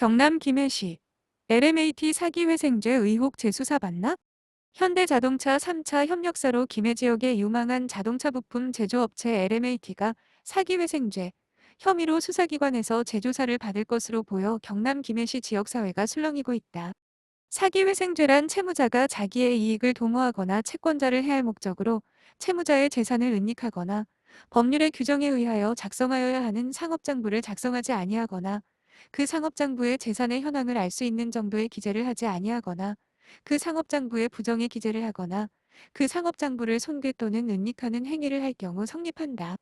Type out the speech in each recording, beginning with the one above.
경남 김해시 LMAT 사기회생죄 의혹 재수사 받나? 현대자동차 3차 협력사로 김해 지역의 유망한 자동차 부품 제조업체 LMAT가 사기회생죄 혐의로 수사기관에서 재조사를 받을 것으로 보여 경남 김해시 지역사회가 술렁이고 있다. 사기회생죄란 채무자가 자기의 이익을 도모하거나 채권자를 해할 목적으로 채무자의 재산을 은닉하거나 법률의 규정에 의하여 작성하여야 하는 상업장부를 작성하지 아니하거나 그 상업장부의 재산의 현황을 알 수 있는 정도의 기재를 하지 아니하거나 그 상업장부의 부정의 기재를 하거나 그 상업장부를 손괴 또는 은닉하는 행위를 할 경우 성립한다.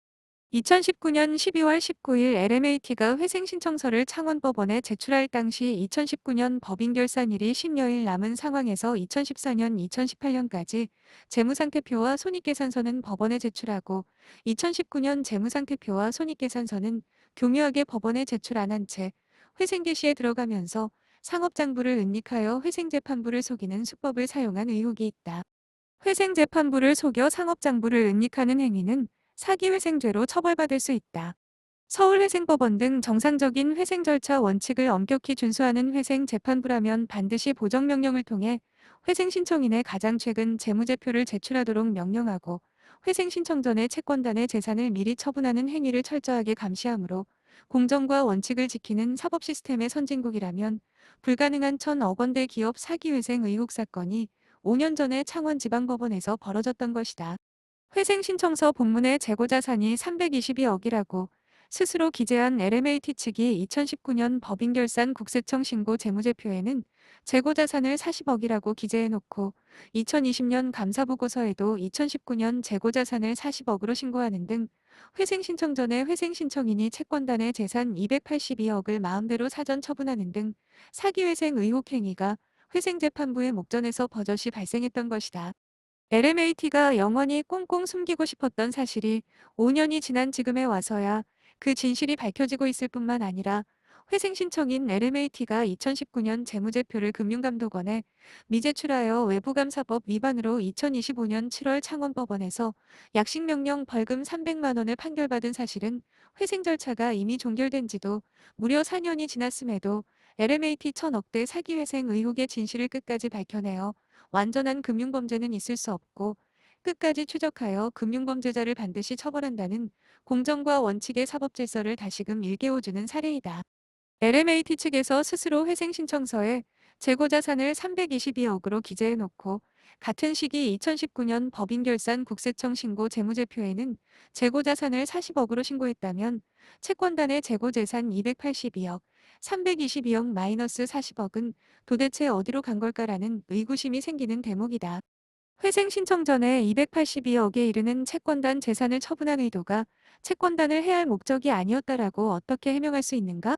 2019년 12월 19일 LMAT가 회생신청서를 창원법원에 제출할 당시 2019년 법인결산일이 10여일 남은 상황에서 2014년, 2018년까지 재무상태표와 손익계산서는 법원에 제출하고 2019년 재무상태표와 손익계산서는 교묘하게 법원에 제출 안 한 채 회생개시에 들어가면서 상업장부를 은닉하여 회생재판부를 속이는 수법을 사용한 의혹이 있다. 회생재판부를 속여 상업장부를 은닉하는 행위는 사기회생죄로 처벌받을 수 있다. 서울회생법원 등 정상적인 회생 절차 원칙을 엄격히 준수하는 회생재판부라면 반드시 보정명령을 통해 회생신청인의 가장 최근 재무제표를 제출하도록 명령하고 회생신청 전에 채권단의 재산을 미리 처분하는 행위를 철저하게 감시하므로 공정과 원칙을 지키는 사법 시스템의 선진국이라면 불가능한 1,000억 원대 기업 사기회생 의혹 사건이 5년 전에 창원지방법원에서 벌어졌던 것이다. 회생신청서 본문의 재고자산이 322억이라고 스스로 기재한 LMAT 측이 2019년 법인결산 국세청 신고 재무제표에는 재고자산을 40억이라고 기재해놓고 2020년 감사보고서에도 2019년 재고자산을 40억으로 신고하는 등 회생신청 전에 회생신청인이 채권단의 재산 282억을 마음대로 사전 처분하는 등 사기회생 의혹 행위가 회생재판부의 목전에서 버젓이 발생했던 것이다. LMAT가 영원히 꽁꽁 숨기고 싶었던 사실이 5년이 지난 지금에 와서야 그 진실이 밝혀지고 있을 뿐만 아니라 회생신청인 LMAT가 2019년 재무제표를 금융감독원에 미제출하여 외부감사법 위반으로 2025년 7월 창원법원에서 약식명령 벌금 300만 원을 판결받은 사실은 회생 절차가 이미 종결된 지도 무려 4년이 지났음에도 LMAT 1,000억대 사기회생 의혹의 진실을 끝까지 밝혀내어 완전한 금융범죄는 있을 수 없고 끝까지 추적하여 금융범죄자를 반드시 처벌한다는 공정과 원칙의 사법질서를 다시금 일깨워주는 사례이다. LMAT 측에서 스스로 회생신청서에 재고자산을 322억으로 기재해놓고 같은 시기 2019년 법인결산 국세청 신고 재무제표에는 재고자산을 40억으로 신고했다면 채권단의 재고재산 282억, 322억 마이너스 40억은 도대체 어디로 간 걸까라는 의구심이 생기는 대목이다. 회생신청 전에 282억에 이르는 채권단 재산을 처분한 의도가 채권단을 해할 목적이 아니었다라고 어떻게 해명할 수 있는가?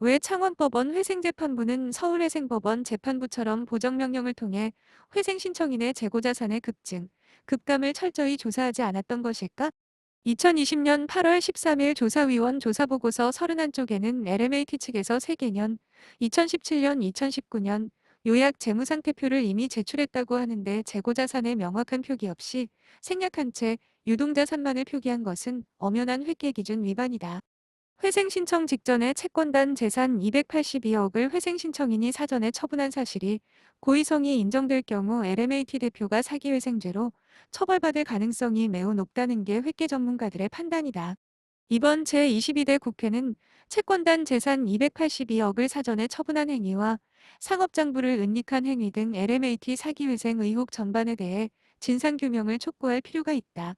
왜 창원법원 회생재판부는 서울회생법원 재판부처럼 보정명령을 통해 회생신청인의 재고자산의 급증, 급감을 철저히 조사하지 않았던 것일까? 2020년 8월 13일 조사위원 조사보고서 31쪽에는 LMAT 측에서 세개년 2017년, 2019년 요약 재무상태표를 이미 제출했다고 하는데 재고자산의 명확한 표기 없이 생략한 채 유동자산만을 표기한 것은 엄연한 회계기준 위반이다. 회생신청 직전에 채권단 재산 282억을 회생신청인이 사전에 처분한 사실이 고의성이 인정될 경우 LMAT 대표가 사기회생죄로 처벌받을 가능성이 매우 높다는 게 회계 전문가들의 판단이다. 이번 제22대 국회는 채권단 재산 282억을 사전에 처분한 행위와 상업장부를 은닉한 행위 등 LMAT 사기회생 의혹 전반에 대해 진상규명을 촉구할 필요가 있다.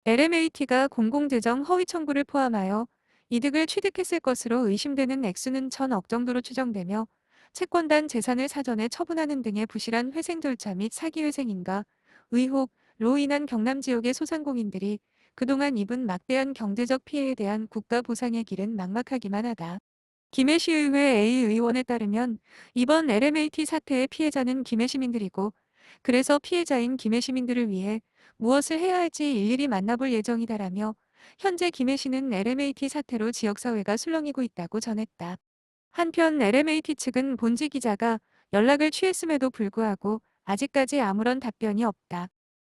LMAT가 공공재정 허위 청구를 포함하여 이득을 취득했을 것으로 의심되는 액수는 1,000억 정도로 추정되며 채권단 재산을 사전에 처분하는 등의 부실한 회생 절차 및 사기회생인가 의혹로 인한 경남 지역의 소상공인들이 그동안 입은 막대한 경제적 피해에 대한 국가 보상의 길은 막막하기만 하다. 김해시의회 A 의원에 따르면 이번 LMAT 사태의 피해자는 김해 시민들이고 그래서 피해자인 김해 시민들을 위해 무엇을 해야 할지 일일이 만나볼 예정이다라며 현재 김해시는 LMAT 사태로 지역사회가 술렁이고 있다고 전했다. 한편 LMAT 측은 본지 기자가 연락을 취했음에도 불구하고 아직까지 아무런 답변이 없다.